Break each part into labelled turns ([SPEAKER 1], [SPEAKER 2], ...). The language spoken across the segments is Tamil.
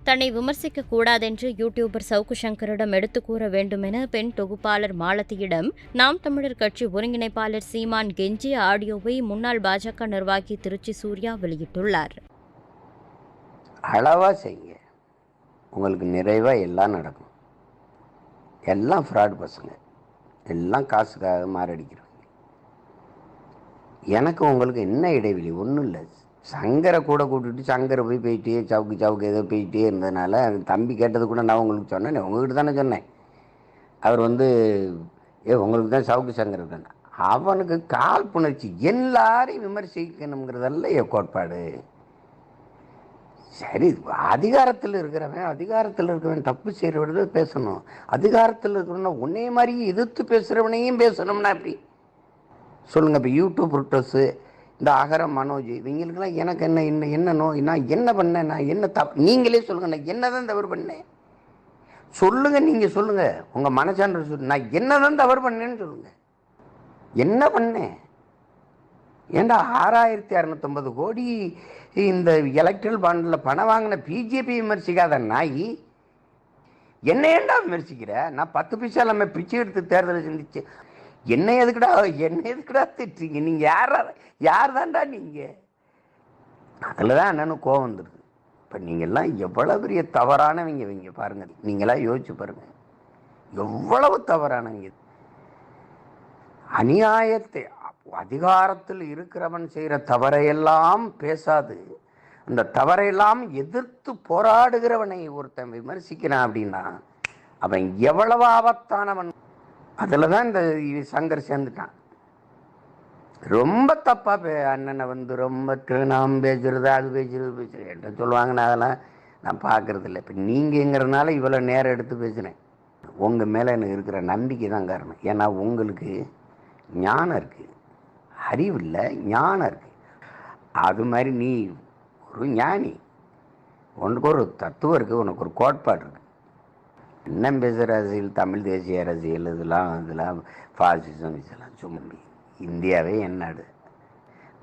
[SPEAKER 1] தன்னை விமர்சிக்க கூடாதென்று யூடியூபர் சவுக்கு சங்கரிடம் எடுத்துக் கூற வேண்டுமென பெண் தொகுப்பாளர் மாலதியிடம் நாம் தமிழர் கட்சி ஒருங்கிணைப்பாளர் சீமான் கெஞ்சிய ஆடியோவை முன்னாள் பாஜக நிர்வாகி திருச்சி சூர்யா வெளியிட்டுள்ளார்.
[SPEAKER 2] அளவா செய்யுங்க, உங்களுக்கு நிறைவா எல்லாம் நடக்கும். எல்லாம் ஃப்ராட் பசங்க, எல்லாம் காசுக்காக மாரடிக்கிறவங்க. எனக்கு உங்களுக்கு என்ன இடைவெளி? ஒன்றும் இல்லை. சங்கரை கூட கூட்டிட்டு சங்கரை போயிட்டே சவுக்கு ஏதோ போயிட்டே இருந்ததுனால தம்பி கேட்டது கூட நான் உங்களுக்கு சொன்னேன், உங்ககிட்ட தானே சொன்னேன். அவர் உங்களுக்கு தான் சவுக்கு சங்கர் தானே. அவனுக்கு காழ்ப்புணர்ச்சி, எல்லாரையும் விமர்சிக்கணுங்கிறதல்ல என் கோட்பாடு. சரி, அதிகாரத்தில் இருக்கிறவன் தப்பு செய்கிறவர்கள் பேசணும். அதிகாரத்தில் இருக்கிறவன உன்னே மாதிரி எதிர்த்து பேசுகிறவனையும் பேசணும்னா அப்படி சொல்லுங்கள். இப்போ யூடியூப் ருட்டர்ஸு, இந்த அகரம் மனோஜ், இவங்களுக்கெல்லாம் எனக்கு என்ன நோய்? நான் என்ன பண்ணேன்? நான் என்ன நீங்களே சொல்லுங்கள், நான் என்ன தான் தவறு பண்ணேன் சொல்லுங்கள். நீங்கள் சொல்லுங்கள், உங்கள் மனசான்ற சொல்லு, நான் என்ன தான் தவறு பண்ணேன்னு சொல்லுங்கள். என்ன பண்ணேன்? ஏண்டா 6650 கோடி இந்த எலக்ட்ரல் பாண்டில் பணம் வாங்கின பிஜேபி விமர்சிக்காத நாய் என்ன ஏண்டா விமர்சிக்கிற? நான் 10 பைசா இல்லாமல் பிச்சை எடுத்து தேர்தலை சந்திச்சு என்ன எதுக்குடா திட்டுறீங்க? நீங்கள் யார் தான்டா நீங்கள்? அதில் தான் என்னன்னு கோவம் வந்துடுது. இப்போ நீங்கள்லாம் எவ்வளோ பெரிய தவறானவங்க பாருங்கள். நீங்களாம் யோசிச்சு பாருங்கள், எவ்வளவு தவறானவங்க. அநியாயத்தை, அதிகாரத்தில் இருக்கிறவன் செய்கிற தவறையெல்லாம் பேசாது, அந்த தவறையெல்லாம் எதிர்த்து போராடுகிறவனை ஒருத்தன் விமர்சிக்கிறான் அப்படின்னா அவன் எவ்வளவு ஆபத்தானவன். அதில் தான் இந்த சங்கர் சேர்ந்துட்டான். ரொம்ப தப்பாக அண்ணனை ரொம்ப நாம் பேசுறது, அது பேசுறது என்ன சொல்லுவாங்க. நான் அதெல்லாம் நான் பார்க்குறது இல்லை. இப்போ நீங்கங்கிறதுனால இவ்வளோ நேரம் எடுத்து பேசுகிறேன். உங்கள் மேலே எனக்கு இருக்கிற நம்பிக்கை தான் காரணம். ஏன்னா உங்களுக்கு ஞானம் இருக்குது, அறிவு இல்லை, ஞானம் இருக்குது. அது மாதிரி நீ ஒரு ஞானி, உனக்கு ஒரு தத்துவம் இருக்குது, உனக்கு ஒரு கோட்பாடு இருக்குது. என்ன பேசுகிற அரசியல், தமிழ் தேசிய அரசியல், இதெல்லாம் ஃபாசிசம், இதெல்லாம் சும்மா. இந்தியாவே என்னடு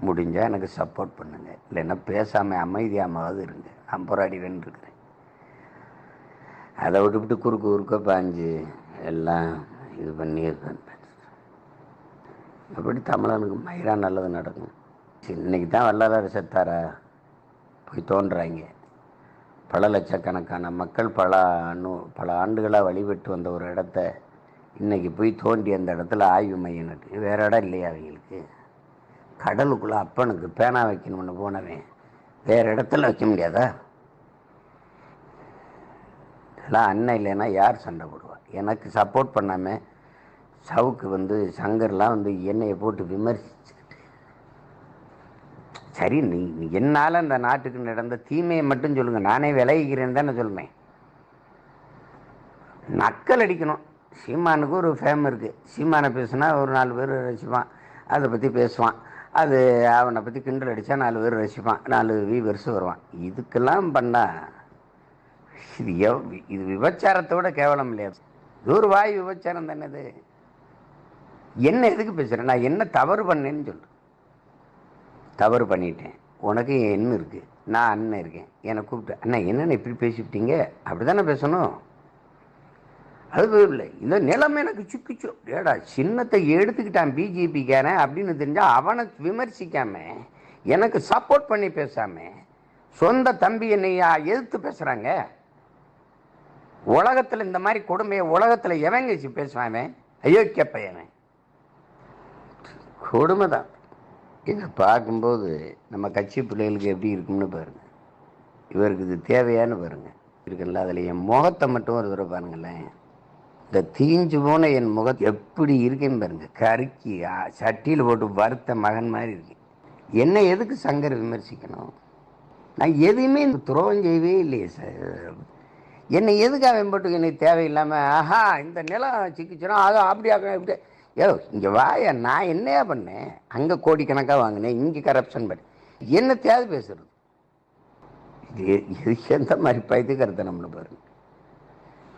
[SPEAKER 2] முடிஞ்சால் எனக்கு சப்போர்ட் பண்ணுங்கள், இல்லைன்னா பேசாமல் அமைதியாமாவது இருங்க. நான் போராடி வென்றுருக்கிறேன். அதை விட்டுவிட்டு குறுக்க பாஞ்சு எல்லாம் இது பண்ணி எப்படி தமிழனுக்கு மயிரா நல்லது நடக்கும். இன்னைக்கு தான் வள்ளலார் செத்தாரா போய் தோன்றாங்க. பல லட்சக்கணக்கான மக்கள் பல ஆண்டுகளாக வழிபட்டு வந்த ஒரு இடத்த இன்றைக்கி போய் தோண்டி அந்த இடத்துல ஆய்வு மையம் நட்டு, வேறு இடம் இல்லையா அவங்களுக்கு? கடலுக்குள்ளே அப்பனுக்கு பேனா வைக்கணும்னு போனவன் வேறு இடத்துல வைக்க முடியாதா? இதெல்லாம் அண்ணன் இல்லைன்னா யார் சண்டை போடுவா? எனக்கு சப்போர்ட் பண்ணாமல் சவுக்கு சங்கர்லாம் என்னையை போட்டு விமர்சிச்சுக்கிட்டு, சரி நீ என்னால் அந்த நாட்டுக்கு நடந்த தீமையை மட்டும் சொல்லுங்கள், நானே விலகிக்கிறேன்னு தானே சொல்லுவேன். நக்கல் அடிக்கணும். சீமானுக்கு ஒரு ஃபேம் இருக்குது. சீமானை பேசுனா ஒரு 4 பேர் ரசிப்பான், அதை பற்றி பேசுவான். அது அவனை பற்றி கிண்டல் அடித்தா 4 பேர் ரசிப்பான், 4 வியூவர்ஸ் வருவான். இதுக்கெல்லாம் பண்ணால் இது விபச்சாரத்தோட கேவலம் இல்லையா? இது ஒரு வாய் விபச்சாரம் தானே. இது என்ன எதுக்கு பேசுகிறேன்? நான் என்ன தவறு பண்ணேன்னு சொல்லு. தவறு பண்ணிட்டேன், உனக்கு என்ன இருக்குது, நான் அண்ணன் இருக்கேன், என்னை கூப்பிட்டு அண்ணா என்னென்ன இப்படி பேசிவிட்டீங்க அப்படி தானே பேசணும். அது இல்லை, இந்த நிலைமை எனக்கு சிக்கிச்சோ. ஏடா சின்னத்தை எடுத்துக்கிட்டான் பிஜேபிக்காரன் அப்படின்னு தெரிஞ்சால் அவனை விமர்சிக்காம எனக்கு சப்போர்ட் பண்ணி பேசாம சொந்த தம்பி என்னையா எதிர்த்து பேசுகிறாங்க. உலகத்தில் இந்த மாதிரி கொடுமையை உலகத்தில் எவங்க பேசுவான்? அயோக்கிய பையன். கொடுமை தான். இதை பார்க்கும்போது நம்ம கட்சி பிள்ளைகளுக்கு எப்படி இருக்கும்னு பாருங்கள். இவருக்கு இது தேவையானு பாருங்கள். இருக்குல்ல, அதில் என் முகத்தை மட்டும் ஒரு தடவை பாருங்களேன். இந்த தீஞ்சு போன என் முகத்தை எப்படி இருக்கேன்னு பாருங்க. கருக்கி சட்டியில் போட்டு வறுத்த மகன் மாதிரி இருக்கு. என்ன எதுக்கு சங்கர் விமர்சிக்கணும்? நான் எதுவுமே துரோகம் செய்யவே இல்லையே சார். என்னை எதுக்கு அவன் போட்டு என்னை தேவையில்லாமல் இந்த நிலம் சிக்கிச்சிடும், அதை அப்படியாக்க இப்படி. இங்கே வாயா, நான் என்னையா பண்ணேன்? அங்கே கோடிக்கணக்காக வாங்கினேன், இங்கே கரப்ஷன் பண்ணி என்ன தேவை பேசுறது? இது எந்த மாதிரி பைத்தியக்காரத்தை நம்மளை பாருங்க.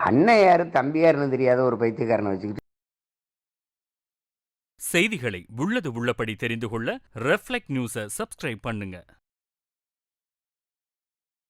[SPEAKER 2] அண்ணன் யாரு தம்பி யாருன்னு தெரியாத ஒரு பைத்தியக்காரனை வச்சுக்கிட்டு.
[SPEAKER 3] செய்திகளை உள்ளது உள்ளபடி தெரிந்து கொள்ள ரெஃப்ளெக்ட் நியூஸை சப்ஸ்கிரைப் பண்ணுங்க.